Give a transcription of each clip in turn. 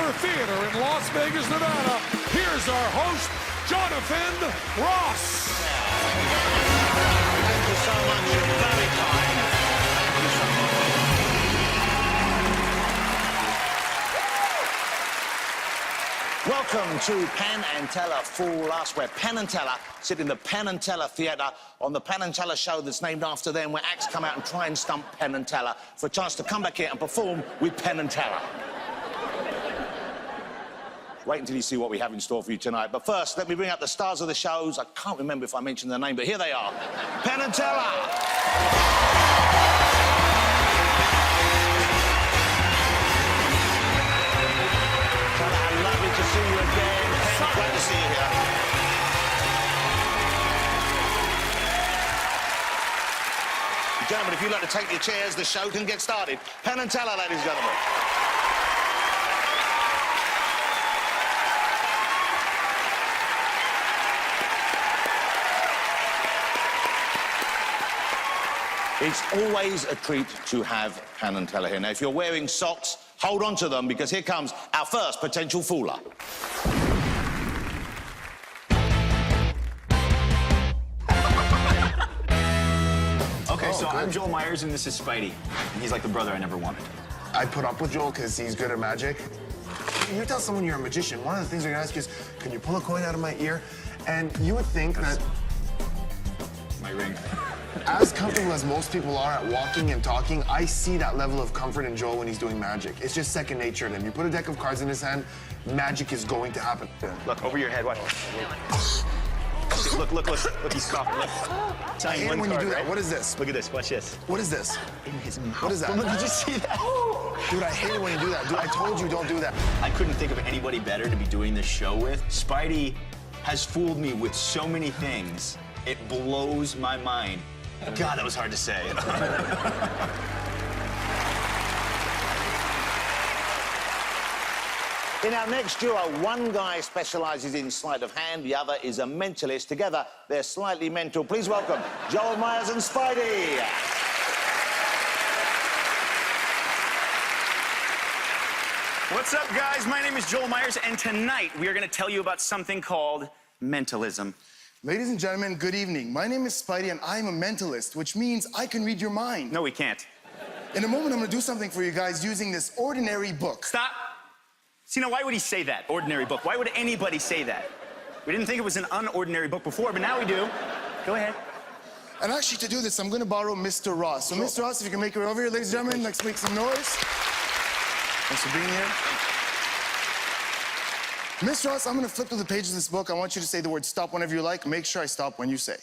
Teller Theater in Las Vegas, Nevada, here's our host, Jonathan Ross. Thank you so much. You're very kind. Thank you so much. Welcome to Penn and Teller Full Us, where Penn and Teller sit in the Penn and Teller Theater on the Penn and Teller show that's named after them, where acts come out and try and stump Penn and Teller for a chance to come back here and perform with Penn and Teller. Wait until you see what we have in store for you tonight. But first, let me bring up the stars of the shows. I can't remember if I mentioned their name, but here they are. Penn and Teller. Teller, lovely to see you again. Penn, great to see you here. Gentlemen, if you'd like to take your chairs, the show can get started. Penn and Teller, ladies and gentlemen. It's always a treat to have Penn and Teller here. Now, if you're wearing socks, hold on to them, because here comes our first potential fooler. Okay, so I'm Joel Myers, and this is Spidey. And he's like the brother I never wanted. I put up with Joel because he's good at magic. You tell someone you're a magician, one of the things they're gonna ask you is, can you pull a coin out of my ear? And you would think that... My ring. As comfortable as most people are at walking and talking, I see that level of comfort in Joel when he's doing magic. It's just second nature to him. You put a deck of cards in his hand, magic is going to happen. Look, over your head, watch. Look, he's coughing, look. I hate when you do that. Right? What is this? Look at this, watch this. What is this? In his mouth. What is that? Look, did you see that? Dude, I hate it when you do that. Dude, I told you don't do that. I couldn't think of anybody better to be doing this show with. Spidey has fooled me with so many things. It blows my mind. God, that was hard to say. In our next duo, one guy specialises in sleight of hand, the other is a mentalist. Together, they're slightly mental. Please welcome Joel Myers and Spidey. What's up, guys? My name is Joel Myers, and tonight we are going to tell you about something called mentalism. Ladies and gentlemen, good evening. My name is Spidey, and I'm a mentalist, which means I can read your mind. No, we can't. In a moment, I'm gonna do something for you guys using this ordinary book. Stop. See, now, why would he say that, ordinary book? Why would anybody say that? We didn't think it was an unordinary book before, but now we do. Go ahead. And actually, to do this, I'm gonna borrow Mr. Ross. So, Mr. Ross, if you can make your way over here, ladies and gentlemen, let's make some noise. Thanks for being here. Mr. Ross, I'm gonna flip through the pages of this book. I want you to say the word stop whenever you like. Make sure I stop when you say.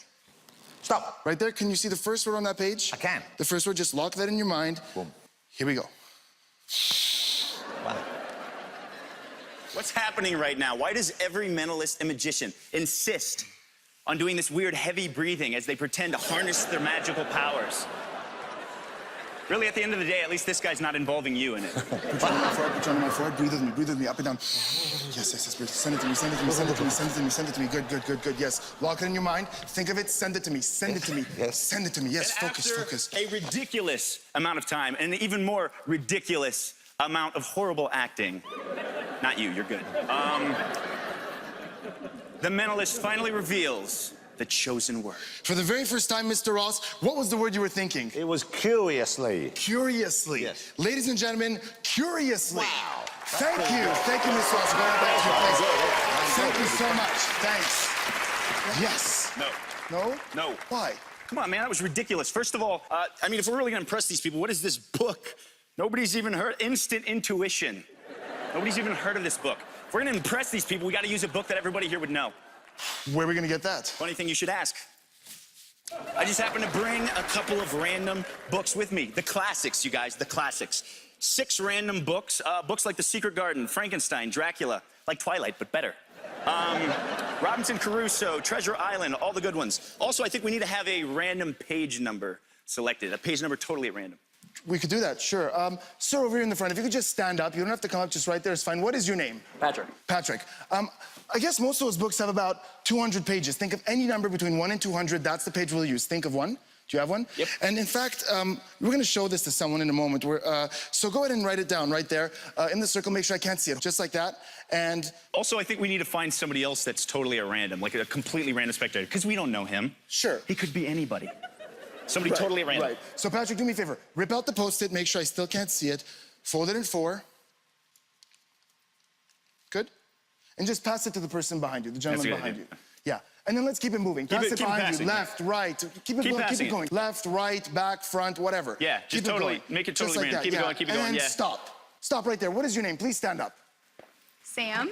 Stop. Right there, can you see the first word on that page? I can. The first word, just lock that in your mind. Boom. Here we go. Wow. What's happening right now? Why does every mentalist and magician insist on doing this weird heavy breathing as they pretend to harness their magical powers? Really, at the end of the day, at least this guy's not involving you in it. Put your hand on my forehead, put your hand on my forehead. Breathe with me, up and down. Yes, breathe. Send it to me, send it to me, send it to me, send it to me, send it to me. Good. Yes. Lock it in your mind. Think of it, send it to me, send it to me. Yes. Send it to me, yes, And focus. a ridiculous amount of time and an even more ridiculous amount of horrible acting. Not you, you're good. The mentalist finally reveals the chosen word. For the very first time, Mr. Ross, what was the word you were thinking? It was curiously. Curiously. Yes. Ladies and gentlemen, curiously. Wow. Thank you, Mr. Ross. Go back to your place. Thank you so much. Thanks. Yes. No? Why? Come on, man, that was ridiculous. First of all, I mean, if we're really gonna impress these people, what is this book? Nobody's even heard Instant Intuition. Nobody's even heard of this book. If we're gonna impress these people, we gotta use a book that everybody here would know. Where are we gonna get that? Funny thing, you should ask. I just happened to bring a couple of random books with me. The classics, you guys, the classics. 6 random books. Books like The Secret Garden, Frankenstein, Dracula, like Twilight, but better. Robinson Crusoe, Treasure Island, all the good ones. Also, I think we need to have a random page number selected, a page number totally at random. We could do that, sure. Sir, over here in the front, if you could just stand up. You don't have to come up, just right there is fine. What is your name? Patrick. Patrick. I guess most of those books have about 200 pages. Think of any number between 1 and 200. That's the page we'll use. Think of 1, Do you have one? Yep. And in fact, we're going to show this to someone in a moment. So go ahead and write it down right there in the circle. Make sure I can't see it, just like that. And also, I think we need to find somebody else that's totally a random, like a completely random spectator, because we don't know him. Sure. He could be anybody. Somebody totally random. Right. So Patrick, do me a favor. Rip out the Post-it. Make sure I still can't see it. Fold it in 4. Good. And just pass it to the person behind you, the gentleman behind you. Yeah. And then let's keep it moving. Pass it behind you, left, right. Keep it going, keep it going. Left, right, back, front, whatever. Yeah, just totally, make it totally random. Keep it going, keep it going, and then stop. Stop right there. What is your name? Please stand up. Sam.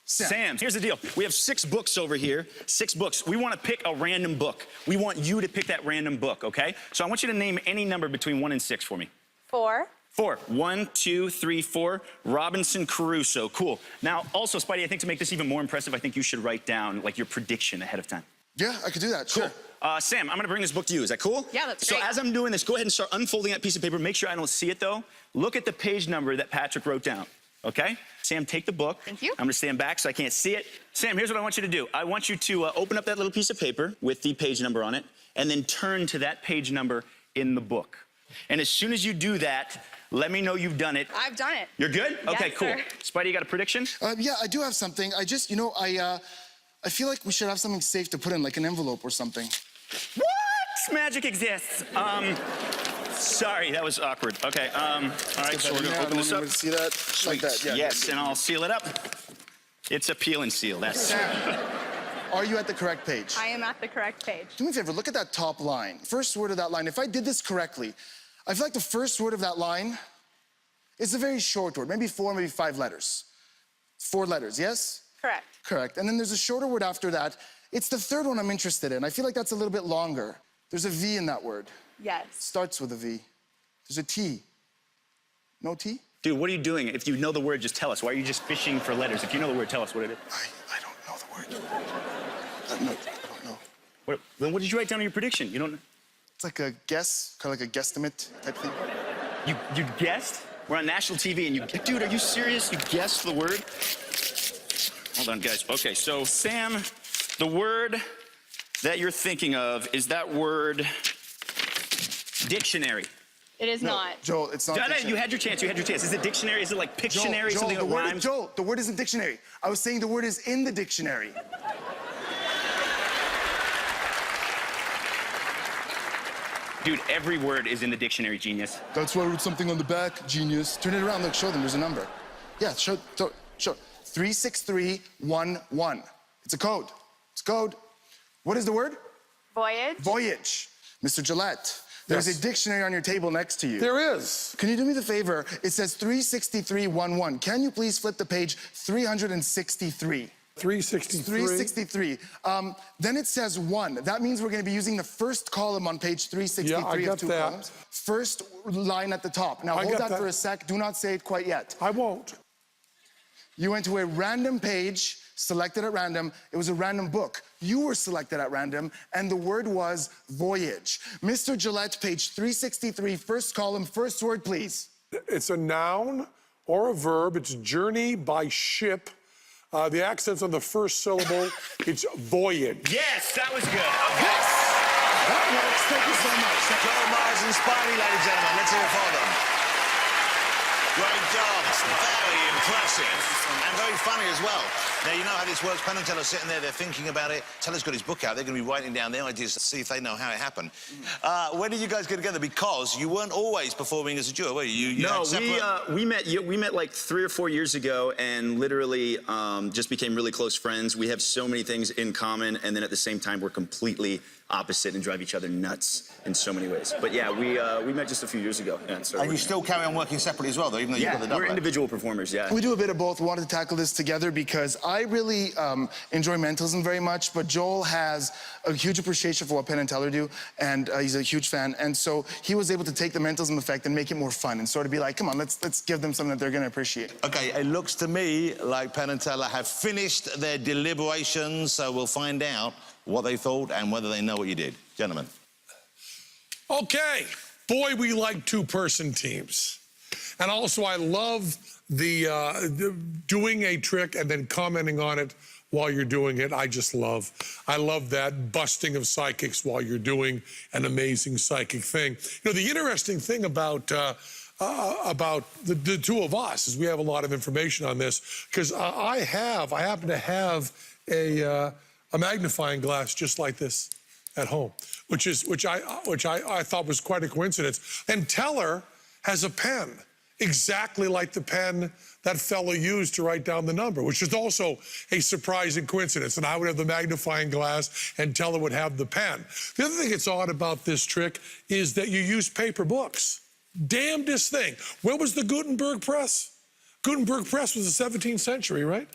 Sam, here's the deal. We have 6 books over here, 6 books. We want to pick a random book. We want you to pick that random book, okay? So I want you to name any number between 1 and 6 for me. 4. 4. 1, 2, 3, 4. Robinson Crusoe. Cool. Now, also, Spidey, I think to make this even more impressive, I think you should write down, like, your prediction ahead of time. Yeah, I could do that, sure. Cool. Sam, I'm gonna bring this book to you. Is that cool? Yeah, that's great. So as I'm doing this, go ahead and start unfolding that piece of paper. Make sure I don't see it, though. Look at the page number that Patrick wrote down, okay? Sam, take the book. Thank you. I'm gonna stand back so I can't see it. Sam, here's what I want you to do. I want you to open up that little piece of paper with the page number on it, and then turn to that page number in the book. And as soon as you do that, let me know you've done it. I've done it. You're good? Yes, okay, cool. sir. Spidey, you got a prediction? Yeah, I do have something. I just, you know, I feel like we should have something safe to put in, like an envelope or something. What? Magic exists. Sorry, that was awkward. Okay, all right, so we're gonna open this up. See that? Like that, yeah. Yes, and I'll seal it up. It's a peel and seal, that's... Are you at the correct page? I am at the correct page. Do me a favor, look at that top line. First word of that line. If I did this correctly, I feel like the first word of that line is a very short word, maybe 4, maybe 5 letters. 4 letters, yes? Correct. Correct. And then there's a shorter word after that. It's the third one I'm interested in. I feel like that's a little bit longer. There's a V in that word. Yes. Starts with a V. There's a T. No T? Dude, what are you doing? If you know the word, just tell us. Why are you just fishing for letters? If you know the word, tell us what it is. I don't know the word. No, I don't know. Then what did you write down in your prediction? You don't know? It's like a guess, kind of like a guesstimate type thing. You guessed? We're on national TV and you... Dude, are you serious? You guessed the word? Hold on, guys. Okay, so Sam, the word that you're thinking of is that word dictionary. It is not. Joel, it's not dictionary. You had your chance, you had your chance. Is it dictionary? Is it like Pictionary? Something that rhymes? Joel, the word isn't dictionary. I was saying the word is in the dictionary. Dude, every word is in the dictionary, genius. That's why I wrote something on the back, genius. Turn it around, look, show them, there's a number. Yeah, show. 36311. It's a code. It's a code. What is the word? Voyage. Voyage. Mr. Gillette, there's a dictionary on your table next to you. There is. Can you do me the favor? It says 36311. Can you please flip the page 363? 363. 363. Then it says 1. That means we're going to be using the first column on page 363 Yeah, I got of 2 that. columns. First line at the top. Now I hold got that for that. a sec. Do not say it quite yet. I won't. You went to a random page, selected at random. It was a random book. You were selected at random, and the word was voyage. Mr. Gillette, page 363, first column, first word, please. It's a noun or a verb. It's journey by ship. The accent's on the first syllable. It's voyage. Yes, that was good. Yes! That works. Thank you so much. Joel, Mars and Spidey, ladies and gentlemen. Let's hear it for them. Great job. Very impressive. And very funny as well. Now, you know how this works. Penn and Teller sitting there, they're thinking about it. Teller's got his book out. They're going to be writing down their ideas to see if they know how it happened. When did you guys get together? Because you weren't always performing as a duo, were you? No, had separate... we met like 3 or 4 years ago and literally just became really close friends. We have so many things in common, and then at the same time, we're completely opposite and drive each other nuts in so many ways. But yeah, we met just a few years ago. Yeah, and you still carry on working separately as well, though, even though you've got the double. We're individual performers, yeah. We do a bit of both. We wanted to tackle this together because I really enjoy mentalism very much, but Joel has a huge appreciation for what Penn and Teller do, and he's a huge fan. And so he was able to take the mentalism effect and make it more fun and sort of be like, come on, let's give them something that they're going to appreciate. Okay, it looks to me like Penn and Teller have finished their deliberations, so we'll find out what they thought and whether they know what you did. Gentlemen. Okay. Boy, we like 2-person teams. And also, I love the doing a trick and then commenting on it while you're doing it, I just love. I love that busting of psychics while you're doing an amazing psychic thing. You know, the interesting thing about the two of us is we have a lot of information on this because I happen to have a magnifying glass just like this at home, which I thought was quite a coincidence. And Teller has a pen exactly like the pen that fellow used to write down the number, which is also a surprising coincidence. And I would have the magnifying glass and Teller would have the pen. The other thing that's odd about this trick is that you use paper books. Damnedest thing. When was the Gutenberg press? Gutenberg press was the 17th century, right?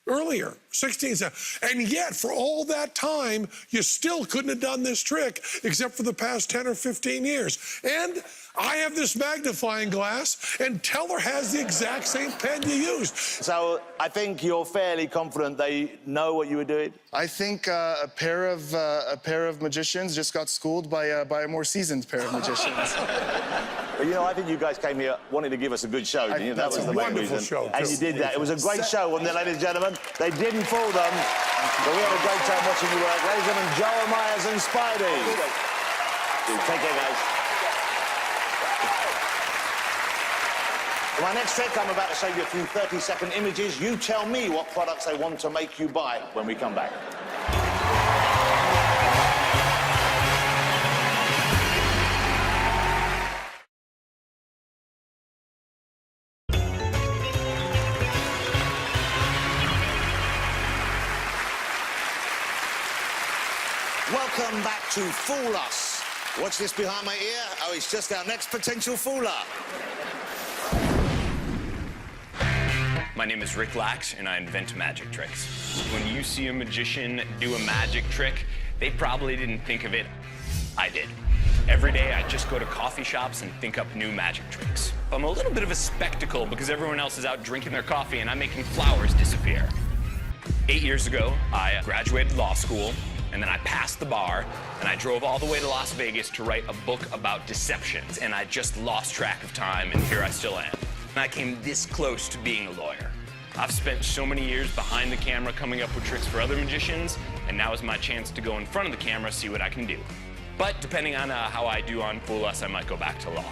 Earlier, 16th century. And yet, for all that time, you still couldn't have done this trick except for the past 10 or 15 years. And I have this magnifying glass, and Teller has the exact same pen you used. So I think you're fairly confident they know what you were doing? I think a pair of magicians just got schooled by a more seasoned pair of magicians. But, you know, I think you guys came here wanting to give us a good show, didn't you? That was the main wonderful reason. show, And too. you did that. It was a great show, wasn't it, ladies and gentlemen? They didn't fool them. But we had a great time watching you work. Ladies and gentlemen, Joel Myers and Spidey. Take care, guys. For my next trick, I'm about to show you a few 30-second images. You tell me what products they want to make you buy when we come back. Welcome back to Fool Us. Watch this behind my ear. Oh, it's just our next potential fooler. My name is Rick Lax, and I invent magic tricks. When you see a magician do a magic trick, they probably didn't think of it. I did. Every day, I just go to coffee shops and think up new magic tricks. I'm a little bit of a spectacle because everyone else is out drinking their coffee and I'm making flowers disappear. 8 years ago, I graduated law school, and then I passed the bar, and I drove all the way to Las Vegas to write a book about deceptions, and I just lost track of time, and here I still am. And I came this close to being a lawyer. I've spent so many years behind the camera coming up with tricks for other magicians, and now is my chance to go in front of the camera, see what I can do. But depending on how I do on Fool Us, I might go back to law.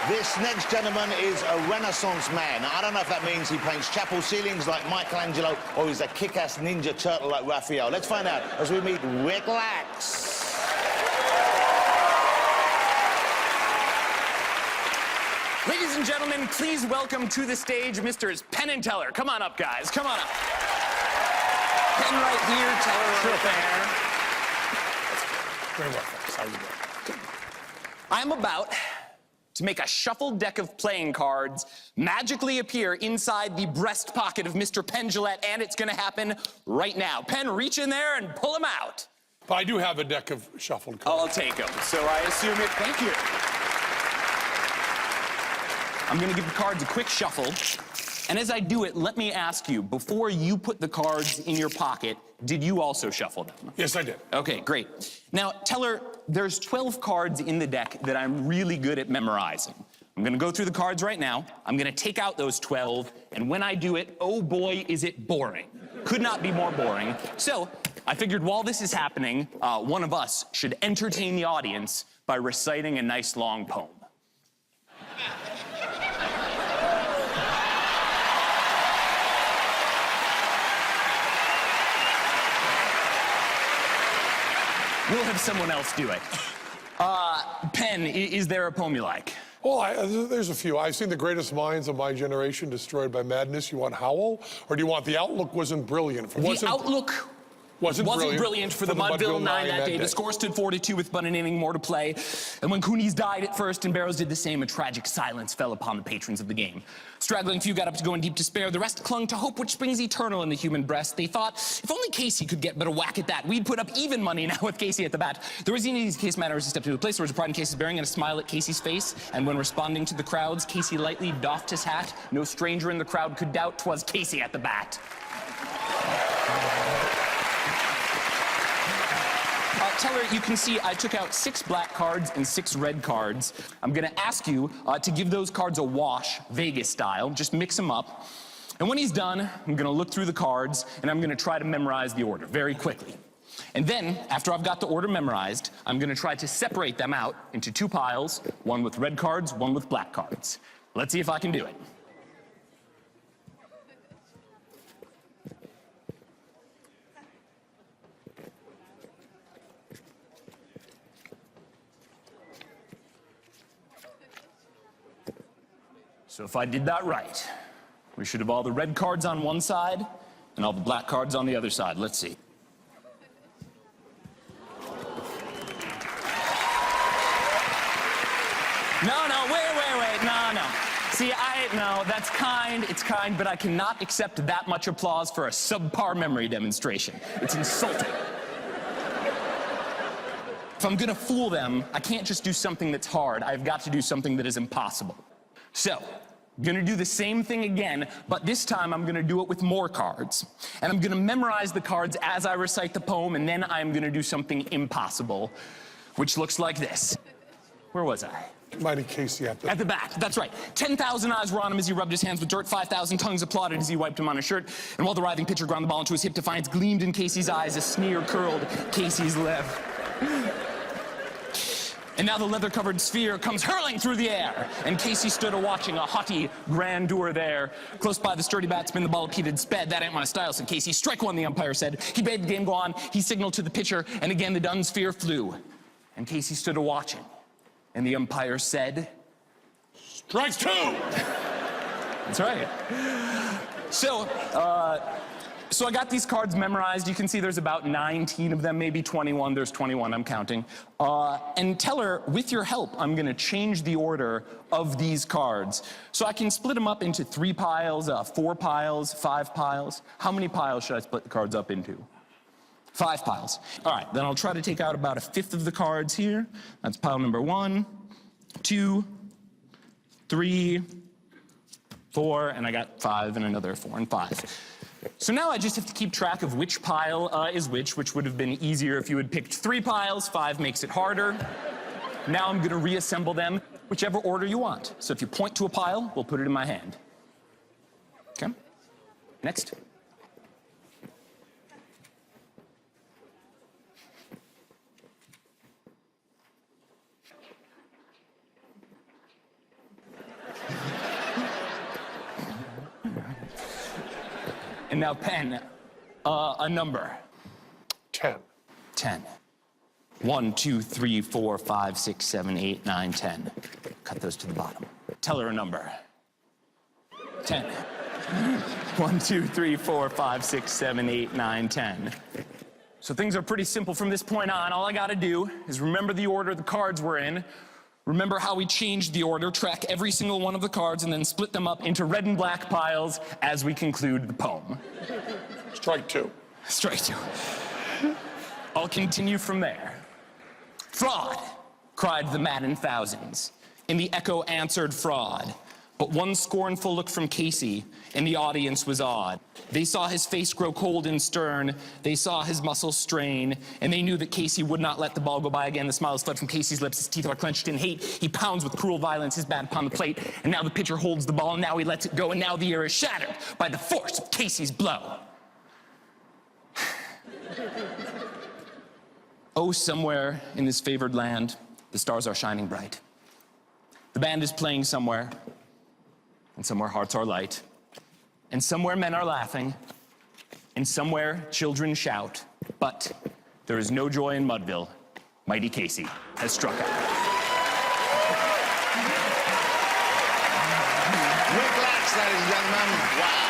This next gentleman is a Renaissance man. Now, I don't know if that means he paints chapel ceilings like Michelangelo or he's a kick-ass ninja turtle like Raphael. Let's find out as we meet Rick Lax. Ladies and gentlemen, please welcome to the stage Mr. Penn Teller. Come on up, guys. Come on up. Penn right here, Teller right there. Very well, thanks. How you doing? I'm about to make a shuffled deck of playing cards magically appear inside the breast pocket of Mr. Penn Jillette, and it's gonna happen right now. Penn, reach in there and pull them out. But I do have a deck of shuffled cards. I'll take them. So I assume it. Thank you. I'm gonna give the cards a quick shuffle. And as I do it, let me ask you, before you put the cards in your pocket, did you also shuffle them? Yes, I did. Okay, great. Now, Teller, there's 12 cards in the deck that I'm really good at memorizing. I'm gonna go through the cards right now. I'm gonna take out those 12, and when I do it, oh boy, is it boring. Could not be more boring. So, I figured while this is happening, one of us should entertain the audience by reciting a nice long poem. We'll have someone else do it. Penn, is there a poem you like? Well, there's a few. I've seen the greatest minds of my generation destroyed by madness. You want Howl? Or do you want The Outlook Wasn't Brilliant? The Outlook wasn't brilliant for the Mudville 9 that day. The score stood 4-2 with but an inning more to play. And when Cooney's died at first and Barrows did the same, a tragic silence fell upon the patrons of the game. Straggling few got up to go in deep despair. The rest clung to hope which springs eternal in the human breast. They thought, if only Casey could get but a whack at that, we'd put up even money now with Casey at the bat. The reason these case matters, he stepped into a place where was a pride in Casey's bearing and a smile at Casey's face. And when responding to the crowds, Casey lightly doffed his hat. No stranger in the crowd could doubt 'twas Casey at the bat. Teller, you can see I took out 6 black cards and 6 red cards. I'm gonna ask you to give those cards a wash, Vegas style. Just mix them up. And when he's done, I'm gonna look through the cards and I'm gonna try to memorize the order very quickly. And then, after I've got the order memorized, I'm gonna try to separate them out into 2 piles, one with red cards, one with black cards. Let's see if I can do it. So if I did that right, we should have all the red cards on one side and all the black cards on the other side. Let's see. No, wait, no. See, no, that's kind, it's kind, but I cannot accept that much applause for a subpar memory demonstration. It's insulting. If I'm gonna fool them, I can't just do something that's hard. I've got to do something that is impossible. So, I'm gonna do the same thing again, but this time I'm gonna do it with more cards. And I'm gonna memorize the cards as I recite the poem, and then I'm gonna do something impossible, which looks like this. Where was I? Mighty Casey at the back, that's right. 10,000 eyes were on him as he rubbed his hands with dirt. 5,000 tongues applauded as he wiped him on his shirt. And while the writhing pitcher ground the ball into his hip, defiance gleamed in Casey's eyes. A sneer curled Casey's lip. And now the leather-covered sphere comes hurling through the air. And Casey stood a-watching, a haughty grandeur there. Close by the sturdy batsman, the ball repeated, sped. That ain't my style, said Casey. Strike one, the umpire said. He bade the game go on. He signaled to the pitcher, and again the dun sphere flew. And Casey stood a-watching. And the umpire said, strike 2! That's right. So I got these cards memorized. You can see there's about 19 of them, maybe 21. There's 21, I'm counting. And Teller, with your help, I'm gonna change the order of these cards. So I can split them up into 3 piles, 4 piles, 5 piles. How many piles should I split the cards up into? 5 piles. All right, then I'll try to take out about 1/5 of the cards here. That's pile number 1, 2, 3, 4, and I got 5 and another 4 and 5. So now I just have to keep track of which pile is which would have been easier if you had picked 3 piles. 5 makes it harder. Now I'm gonna reassemble them, whichever order you want. So if you point to a pile, we'll put it in my hand. Okay? Next. And now, Penn, a number. 10. 10. 1, 2, 3, 4, 5, 6, 7, 8, 9, 10. Cut those to the bottom. Teller, a number. 10. 1, 2, 3, 4, 5, 6, 7, 8, 9, 10. So things are pretty simple from this point on. All I gotta do is remember the order the cards were in, remember how we changed the order, track every single one of the cards, and then split them up into red and black piles as we conclude the poem. Strike 2. Strike 2. I'll continue from there. Fraud, cried the maddened thousands. And the echo answered fraud. But one scornful look from Casey, and the audience was awed. They saw his face grow cold and stern. They saw his muscles strain, and they knew that Casey would not let the ball go by again. The smiles fled from Casey's lips. His teeth are clenched in hate. He pounds with cruel violence his bat upon the plate. And now the pitcher holds the ball, and now he lets it go, and now the air is shattered by the force of Casey's blow. Oh, somewhere in this favored land, the stars are shining bright. The band is playing somewhere, and somewhere hearts are light, and somewhere men are laughing, and somewhere children shout, but there is no joy in Mudville. Mighty Casey has struck out. Rick Lax, ladies and gentlemen. Wow.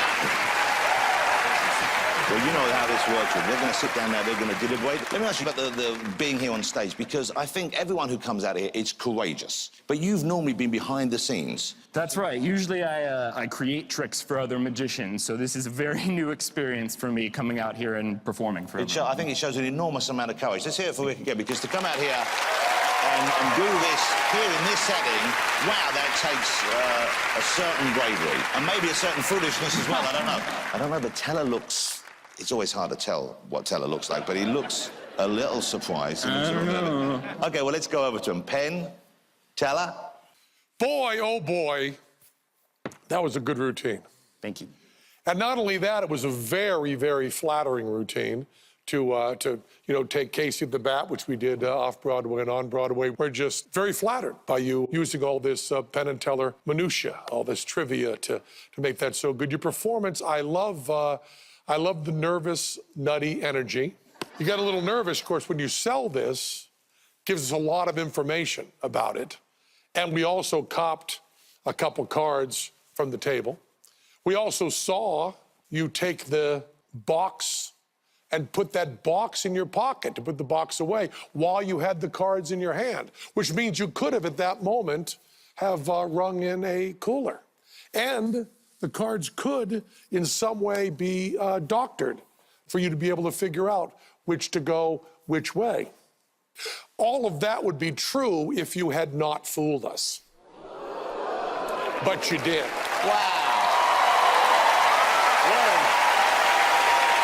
Well, you know how this works. They're going to sit down there, they're going to deliberate. Let me ask you about the being here on stage, because I think everyone who comes out here is courageous. But you've normally been behind the scenes. That's right. Usually I create tricks for other magicians, so this is a very new experience for me coming out here and performing for everyone. I think it shows an enormous amount of courage. Let's hear it for Rick again, because to come out here and do this here in this setting, wow, that takes a certain bravery and maybe a certain foolishness as well. I don't know, but Teller looks... It's always hard to tell what Teller looks like, but he looks a little surprised. Okay, well, let's go over to him. Penn, Teller. Boy, oh boy, that was a good routine. Thank you. And not only that, it was a very, very flattering routine to take Casey at the Bat, which we did off-Broadway and on-Broadway. We're just very flattered by you using all this Penn and Teller minutia, all this trivia to make that so good. Your performance, I love the nervous, nutty energy. You got a little nervous, of course, when you sell this, gives us a lot of information about it. And we also copped a couple cards from the table. We also saw you take the box and put that box in your pocket to put the box away while you had the cards in your hand, which means you could have at that moment have rung in a cooler. And the cards could in some way be doctored for you to be able to figure out which to go which way. All of that would be true if you had not fooled us. But you did. Wow. What a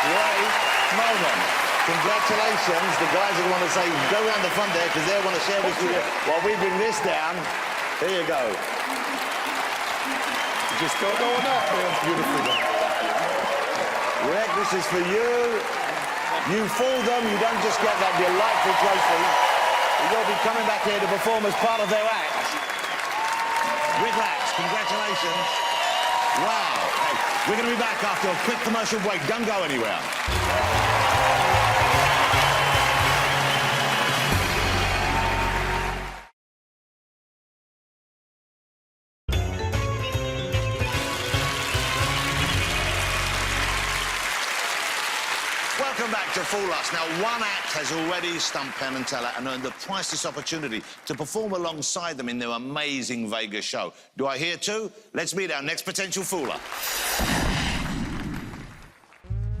great moment. Congratulations. The guys that want to say, go around the front there because they want to share this with you while we bring this down. There you go. Just go going up, man. Beautifully done. Rick, this is for you. You fooled them. You don't just get that delightful trophy. You'll be coming back here to perform as part of their act. Rick Lax, congratulations. Wow. Hey, we're going to be back after a quick commercial break. Don't go anywhere. Welcome back to Fool Us. Now, one act has already stumped Penn and Teller and earned the priceless opportunity to perform alongside them in their amazing Vegas show. Do I hear two? Let's meet our next potential fooler.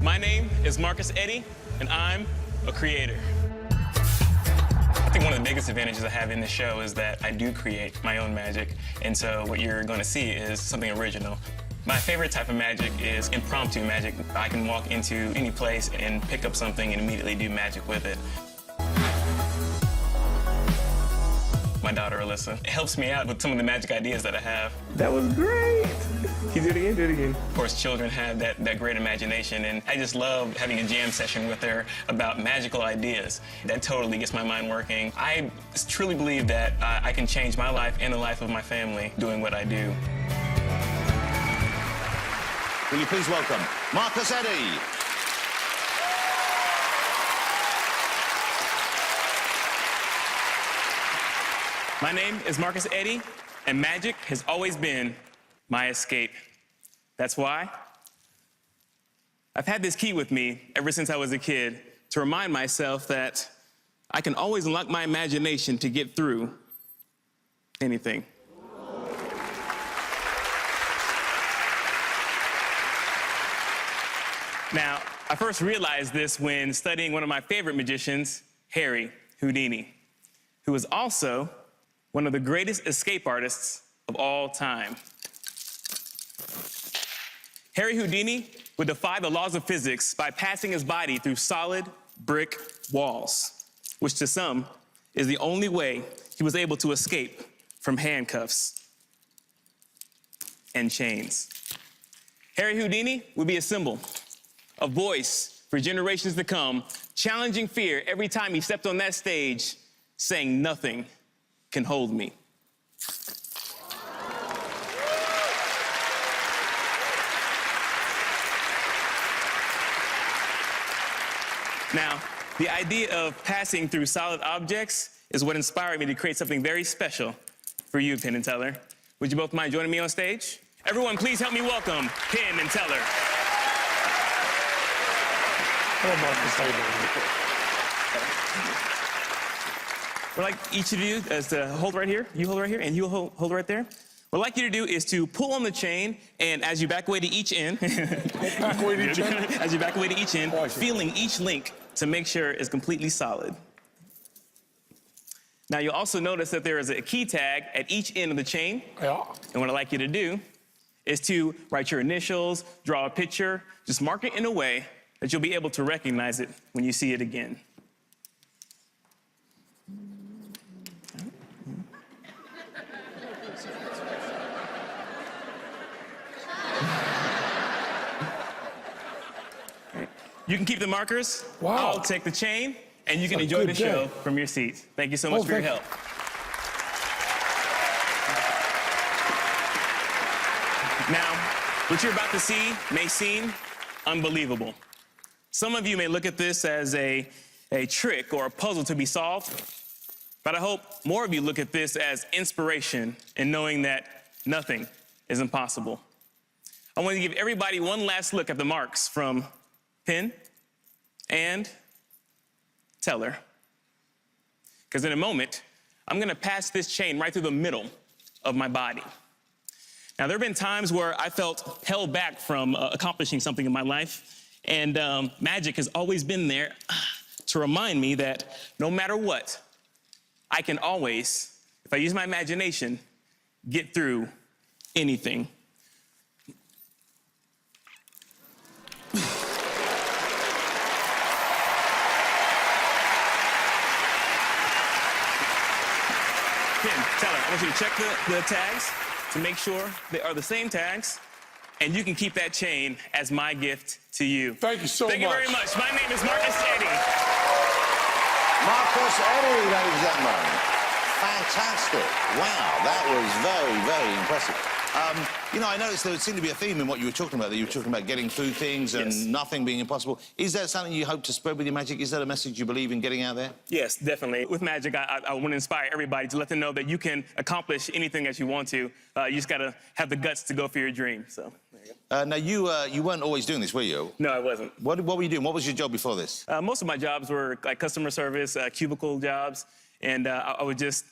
My name is Marcus Eddy, and I'm a creator. I think one of the biggest advantages I have in this show is that I do create my own magic, and so what you're going to see is something original. My favorite type of magic is impromptu magic. I can walk into any place and pick up something and immediately do magic with it. My daughter, Alyssa, it helps me out with some of the magic ideas that I have. That was great. Can you do it again? Do it again. Of course, children have that great imagination, and I just love having a jam session with her about magical ideas. That totally gets my mind working. I truly believe that I can change my life and the life of my family doing what I do. Will you please welcome Marcus Eddy. My name is Marcus Eddy, and magic has always been my escape. That's why I've had this key with me ever since I was a kid to remind myself that I can always unlock my imagination to get through anything. Now, I first realized this when studying one of my favorite magicians, Harry Houdini, who is also one of the greatest escape artists of all time. Harry Houdini would defy the laws of physics by passing his body through solid brick walls, which to some is the only way he was able to escape from handcuffs and chains. Harry Houdini would be a symbol, a voice for generations to come, challenging fear every time he stepped on that stage, saying nothing can hold me. Now, the idea of passing through solid objects is what inspired me to create something very special for you, Penn and Teller. Would you both mind joining me on stage? Everyone, please help me welcome Penn and Teller. Hello, Marcus. How you doing? What I'd like each of you is to hold right here, you hold right here, and you hold right there. What I'd like you to do is to pull on the chain, and as you back away to each end, as you back away to each end, feeling each link to make sure it's completely solid. Now, you'll also notice that there is a key tag at each end of the chain. Yeah. And what I'd like you to do is to write your initials, draw a picture, just mark it in a way that you'll be able to recognize it when you see it again. You can keep the markers. Wow. I'll take the chain, and you can It's a enjoy good the show day. from your seats. Thank you so much for your thank help. Now, what you're about to see may seem unbelievable. Some of you may look at this as a trick or a puzzle to be solved, but I hope more of you look at this as inspiration and knowing that nothing is impossible. I want to give everybody one last look at the marks from Penn and Teller. Because in a moment, I'm going to pass this chain right through the middle of my body. Now, there have been times where I felt held back from accomplishing something in my life, and magic has always been there to remind me that no matter what, I can always, if I use my imagination, get through anything. Penn, Teller, I want you to check the tags to make sure they are the same tags, and you can keep that chain as my gift to you. Thank you so much. Thank you very much. My name is Marcus Eddy. Marcus Eddy, ladies and gentlemen. Fantastic. Wow, that was very, very impressive. You know, I noticed there seemed to be a theme in what you were talking about, that you were talking about getting through things and Yes. nothing being impossible. Is that something you hope to spread with your magic? Is that a message you believe in getting out there? Yes, definitely. With magic, I want to inspire everybody to let them know that you can accomplish anything that you want to. You just got to have the guts to go for your dream. So, there you go. Now, you weren't always doing this, were you? No, I wasn't. What were you doing? What was your job before this? Most of my jobs were like customer service, cubicle jobs, and I would just,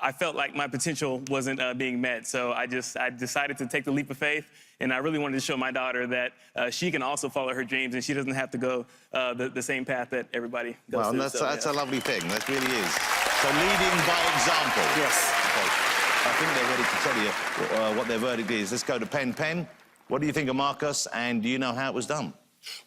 I felt like my potential wasn't being met. So I decided to take the leap of faith, and I really wanted to show my daughter that she can also follow her dreams, and she doesn't have to go the same path that everybody goes Well, through. that's a lovely thing. That really is. So leading by example. Yes. Okay. I think they're ready to tell you what their verdict is. Let's go to Penn. Penn, what do you think of Marcus, and do you know how it was done?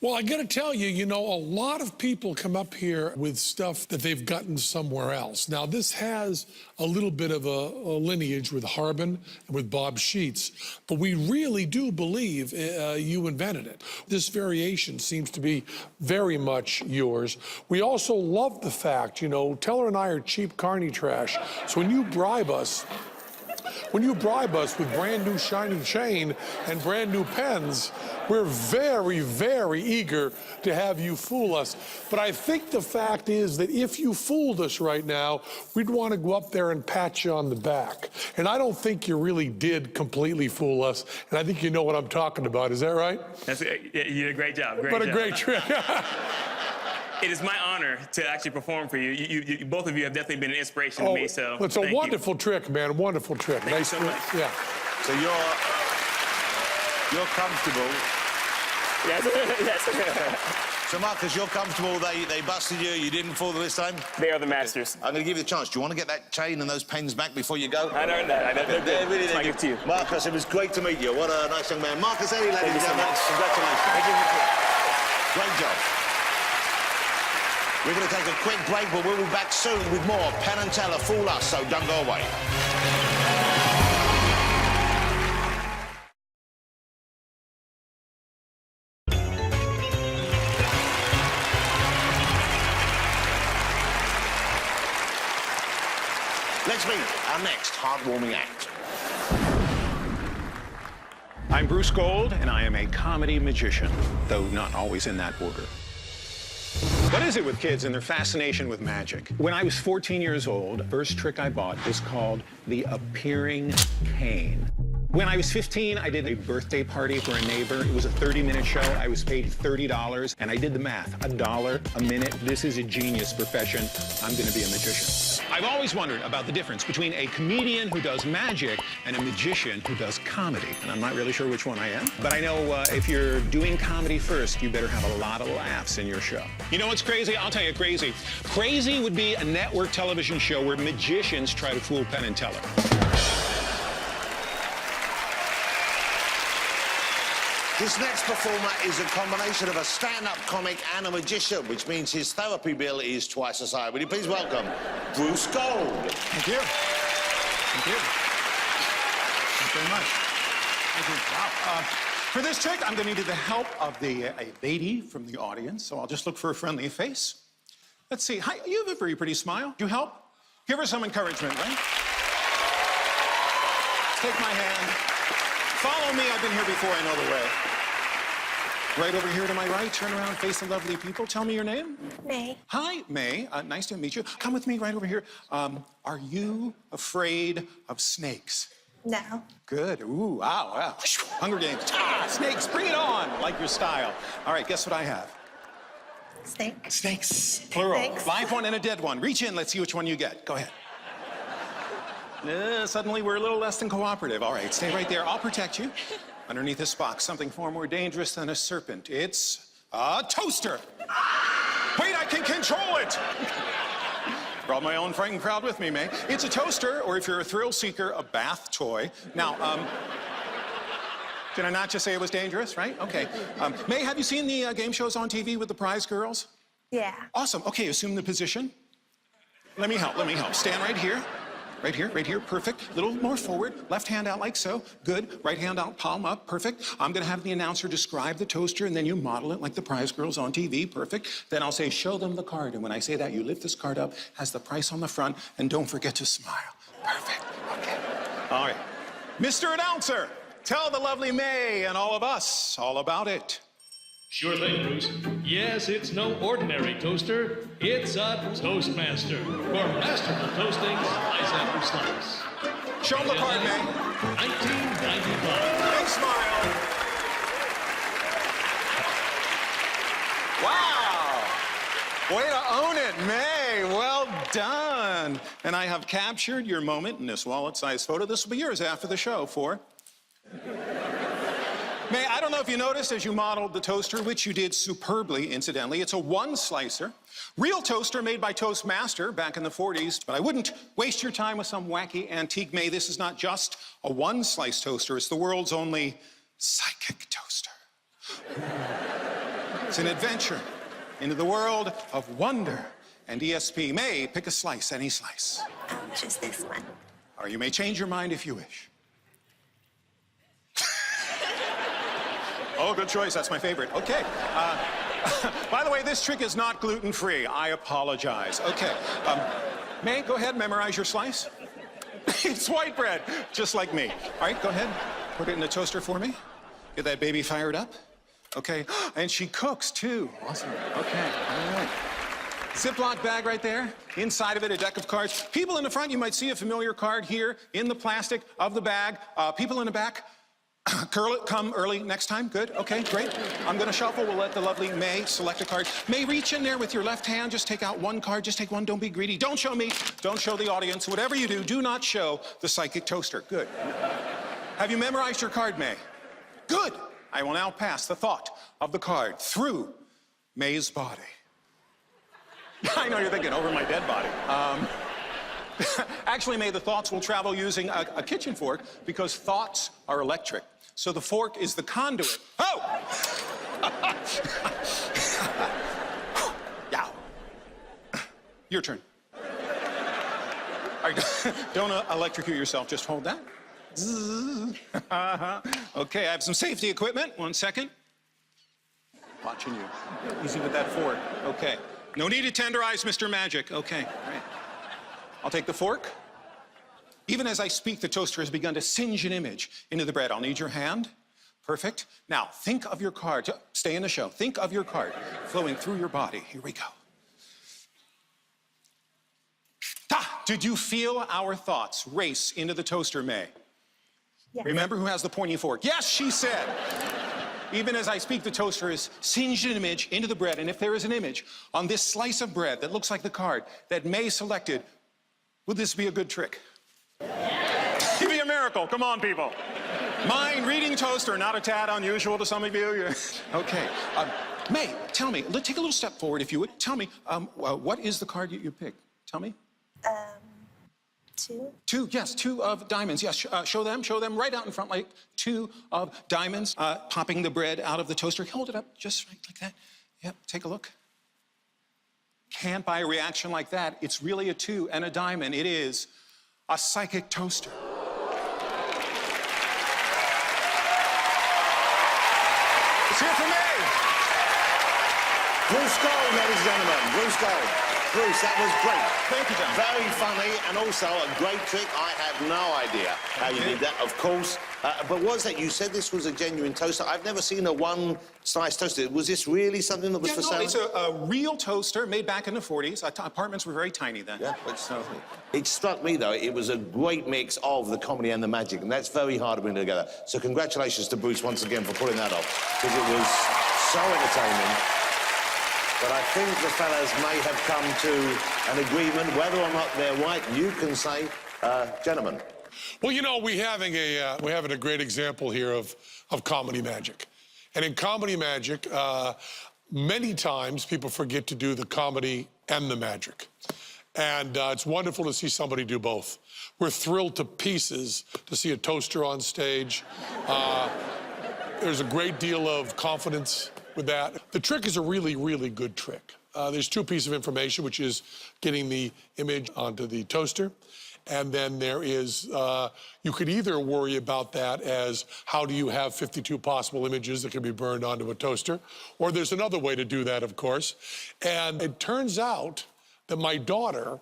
Well, I got to tell you, you know, a lot of people come up here with stuff that they've gotten somewhere else. Now, this has a little bit of a lineage with Harbin and with Bob Sheets, but we really do believe you invented it. This variation seems to be very much yours. We also love the fact, you know, Teller and I are cheap carny trash, so when you bribe us with brand new shiny chain and brand new pens, we're very, very eager to have you fool us. But I think the fact is that if you fooled us right now, we'd want to go up there and pat you on the back. And I don't think you really did completely fool us. And I think you know what I'm talking about. Is that right? You did a great job. What a great trick. It is my honor to actually perform for you. You both of you have definitely been an inspiration to me, so it's a thank you. wonderful trick, man. Wonderful trick. Thank you so much. Yeah. So you're comfortable. Yes. Yes. So, Marcus, you're comfortable they busted you, you didn't fool them this time? They are the masters. I'm going to give you the chance. Do you want to get that chain and those pens back before you go? I know that. I know They're really It's my good. gift to you. Marcus, it was great to meet you. What a nice young man. Marcus Eddy, ladies Thank and you so gentlemen. much. Congratulations. Thank you. Great job. We're going to take a quick break, but we'll be back soon with more Penn and Teller Fool Us, so don't go away. Let's meet our next heartwarming act. I'm Bruce Gold, and I am a comedy magician, though not always in that order. What is it with kids and their fascination with magic? When I was 14 years old, the first trick I bought was called the appearing cane. When I was 15, I did a birthday party for a neighbor. It was a 30-minute show. I was paid $30, and I did the math. $1 a minute. This is a genius profession. I'm going to be a magician. I've always wondered about the difference between a comedian who does magic and a magician who does comedy. And I'm not really sure which one I am. But I know if you're doing comedy first, you better have a lot of laughs in your show. You know what's crazy? I'll tell you crazy. Crazy would be a network television show where magicians try to fool Penn and Teller. This next performer is a combination of a stand-up comic and a magician, which means his therapy bill is twice as high. Will you please welcome Bruce Gold? Thank you. Thank you. Thank you very much. Thank you. Wow. For this trick, I'm going to need the help of a lady from the audience, so I'll just look for a friendly face. Let's see. Hi, you have a very pretty smile. Do you help? Give her some encouragement, right? Take my hand. Follow me. I've been here before. I know the way. Right over here to my right. Turn around, face the lovely people. Tell me your name. May. Hi, May. Nice to meet you. Come with me right over here. Are you afraid of snakes? No. Good. Ooh, wow, wow. Hunger Games. Ah, snakes, bring it on. I like your style. All right, guess what I have? Snake. Snakes, plural. Snakes. Live one and a dead one. Reach in, let's see which one you get. Go ahead. Suddenly we're a little less than cooperative. All right, stay right there. I'll protect you. Underneath this box, something far more dangerous than a serpent. It's a toaster. Wait, I can control it. Brought my own frightened crowd with me, May. It's a toaster, or if you're a thrill seeker, a bath toy. Now, did I not just say it was dangerous, right? Okay. May, have you seen the game shows on TV with the prize girls? Yeah. Awesome. Okay, assume the position. Let me help. Stand right here. Right here, perfect. Little more forward, left hand out like so. Good, right hand out, palm up, perfect. I'm gonna have the announcer describe the toaster and then you model it like the prize girls on TV, perfect. Then I'll say, show them the card. And when I say that, you lift this card up, has the price on the front, and don't forget to smile. Perfect, okay. All right. Mr. Announcer, tell the lovely May and all of us all about it. Sure thing, Bruce. Yes, it's no ordinary toaster. It's a Toastmaster for masterful toasting slice after slice. Show them the card, May. 1995. Big smile. Wow. Way to own it, May. Well done. And I have captured your moment in this wallet-sized photo. This will be yours after the show for... May, I don't know if you noticed as you modeled the toaster, which you did superbly, incidentally. It's a one-slicer. Real toaster made by Toastmaster back in the 40s, but I wouldn't waste your time with some wacky antique. May, this is not just a one-slice toaster. It's the world's only psychic toaster. It's an adventure into the world of wonder and ESP. May, pick a slice, any slice. I'll choose this one. Or you may change your mind if you wish. Oh, good choice. That's my favorite. Okay. By the way, this trick is not gluten-free. I apologize. Okay. May, go ahead, memorize your slice. It's white bread, just like me. All right, go ahead. Put it in the toaster for me. Get that baby fired up. Okay. And she cooks, too. Awesome. Okay. All right. Ziploc bag right there. Inside of it, a deck of cards. People in the front, you might see a familiar card here in the plastic of the bag. People in the back, curl it, come early next time. Good, okay, great. I'm gonna shuffle. We'll let the lovely May select a card. May, reach in there with your left hand. Just take out one card. Just take one. Don't be greedy. Don't show me. Don't show the audience. Whatever you do not show the psychic toaster. Good. Have you memorized your card, May? Good. I will now pass the thought of the card through May's body. I know you're thinking, over my dead body. Actually, May, the thoughts will travel using a kitchen fork because thoughts are electric. So the fork is the conduit. Oh! Yeah. Your turn. All right, don't electrocute yourself, just hold that. Okay, I have some safety equipment. 1 second. Watching you. Easy with that fork. Okay. No need to tenderize, Mr. Magic. Okay, all right. I'll take the fork. Even as I speak, the toaster has begun to singe an image into the bread. I'll need your hand. Perfect. Now, think of your card. Stay in the show. Think of your card flowing through your body. Here we go. Did you feel our thoughts race into the toaster, May? Yes. Remember who has the pointy fork? Yes, she said. Even as I speak, the toaster is singed an image into the bread. And if there is an image on this slice of bread that looks like the card that May selected, would this be a good trick? Give me a miracle. Come on, people. Mind-reading toaster, not a tad unusual to some of you. Okay. May, tell me, take a little step forward, if you would. Tell me, what is the card you picked? Tell me. 2. 2, yes, 2 of diamonds. Yes, show them right out in front, like 2 of diamonds. Popping the bread out of the toaster. Hold it up, just right like that. Yep, take a look. Can't buy a reaction like that. It's really a 2 and a diamond. It is a psychic toaster. Bruce Gold, ladies and gentlemen. Bruce Gold. Bruce, that was great. Thank you, John. Very funny and also a great trick. I have no idea how you did that, of course. But was that, you said this was a genuine toaster. I've never seen a one-slice toaster. Was this really something that was for sale? It's a real toaster made back in the 40s. Apartments were very tiny then. Yeah, it struck me, though, it was a great mix of the comedy and the magic, and that's very hard to bring together. So congratulations to Bruce once again for pulling that off, because it was so entertaining. But I think the fellas may have come to an agreement. Whether or not they're right, you can say, gentlemen. Well, you know, we're having a great example here of comedy magic. And in comedy magic, many times people forget to do the comedy and the magic. And it's wonderful to see somebody do both. We're thrilled to pieces to see a toaster on stage. There's a great deal of confidence with that. The trick is a really, really good trick. There's two pieces of information, which is getting the image onto the toaster. And then there is, you could either worry about that as how do you have 52 possible images that can be burned onto a toaster, or there's another way to do that, of course. And it turns out that my daughter,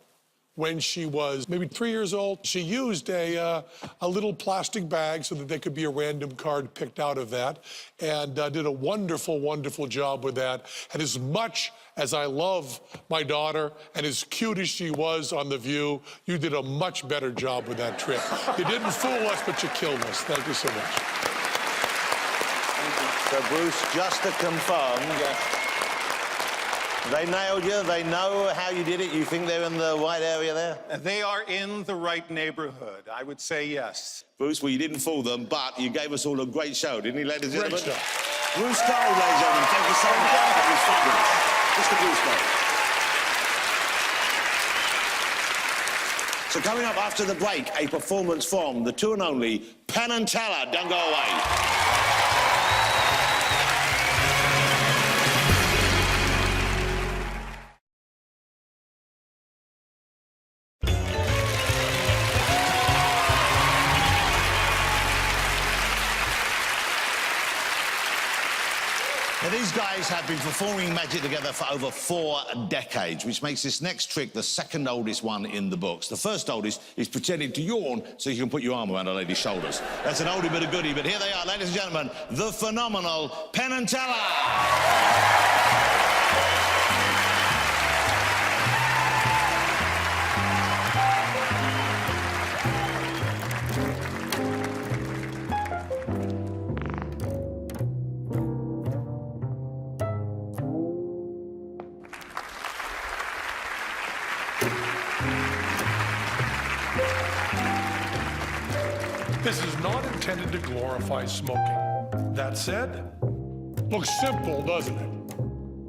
when she was maybe 3 years old, she used a little plastic bag so that there could be a random card picked out of that, and did a wonderful, wonderful job with that. And as much as I love my daughter, and as cute as she was on The View, you did a much better job with that trick. You didn't fool us, but you killed us. Thank you so much. So, Bruce, just to confirm, they nailed you. They know how you did it. You think they're in the right area there? They are in the right neighborhood. I would say yes. Bruce, well, you didn't fool them, but you gave us all a great show, didn't you, ladies and gentlemen? Great show. Bruce Gold, ladies and gentlemen, thank you so much. That was fabulous. Mr. Bruce Gold. So coming up after the break, a performance from the two and only Penn Teller. Don't go away. Now, these guys have been performing magic together for over 4 decades, which makes this next trick the second oldest one in the books. The first oldest is pretending to yawn so you can put your arm around a lady's shoulders. That's an oldie but a goodie, but here they are, ladies and gentlemen, the phenomenal Penn Teller. This is not intended to glorify smoking. That said, looks simple, doesn't it?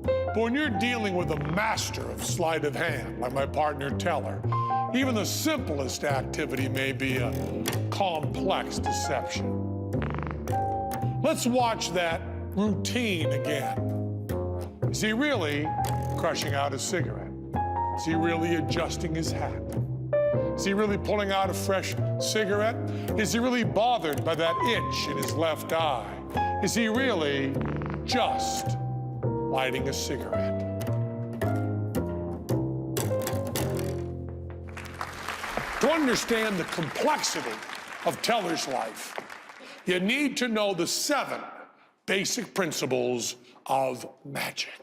But when you're dealing with a master of sleight of hand, like my partner Teller, even the simplest activity may be a complex deception. Let's watch that routine again. Is he really crushing out a cigarette? Is he really adjusting his hat? Is he really pulling out a fresh cigarette? Is he really bothered by that itch in his left eye? Is he really just lighting a cigarette? To understand the complexity of Teller's life, you need to know the 7 basic principles of magic.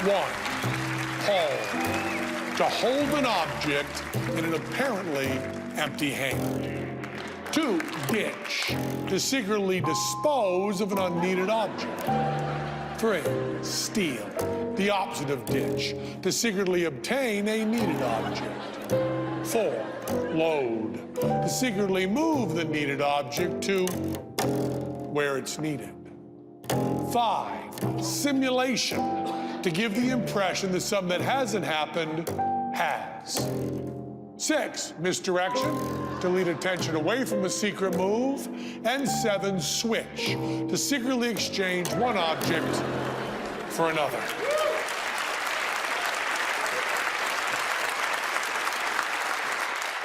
1, hold. To hold an object in an apparently empty hand. 2, ditch. To secretly dispose of an unneeded object. 3, steal. The opposite of ditch. To secretly obtain a needed object. 4, load. To secretly move the needed object to where it's needed. 5, simulation. To give the impression that something that hasn't happened has. 6, misdirection. To lead attention away from a secret move. And 7, switch. To secretly exchange one object for another.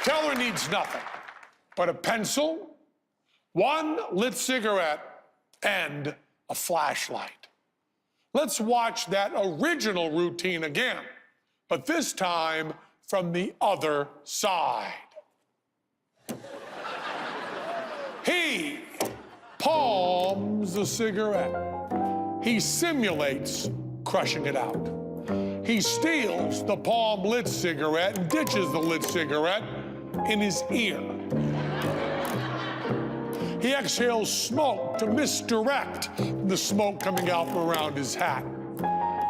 Teller needs nothing but a pencil, 1 lit cigarette, and a flashlight. Let's watch that original routine again, but this time from the other side. He palms a cigarette. He simulates crushing it out. He steals the palm-lit cigarette and ditches the lit cigarette in his ear. He exhales smoke to misdirect the smoke coming out from around his hat.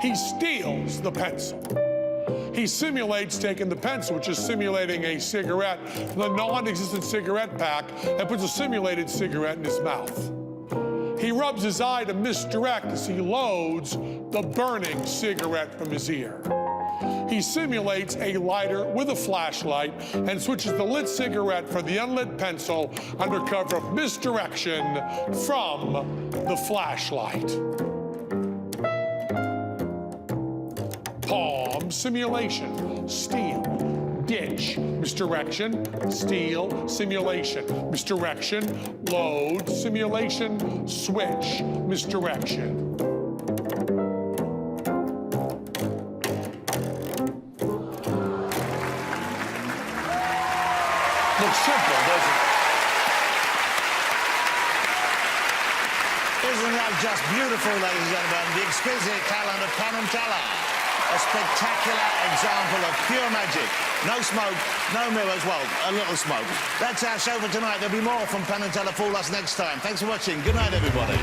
He steals the pencil. He simulates taking the pencil, which is simulating a cigarette, the non-existent cigarette pack, and puts a simulated cigarette in his mouth. He rubs his eye to misdirect as he loads the burning cigarette from his ear. He simulates a lighter with a flashlight and switches the lit cigarette for the unlit pencil under cover of misdirection from the flashlight. Palm simulation, steal, ditch, misdirection, steal, simulation, misdirection, load, simulation, switch, misdirection. Looks simple, doesn't it? Isn't that just beautiful, ladies and gentlemen? The exquisite talent of Penn Teller. A spectacular example of pure magic. No smoke, no mirrors, well, a little smoke. That's our show for tonight. There'll be more from Penn Teller. Fool us next time. Thanks for watching. Good night, everybody.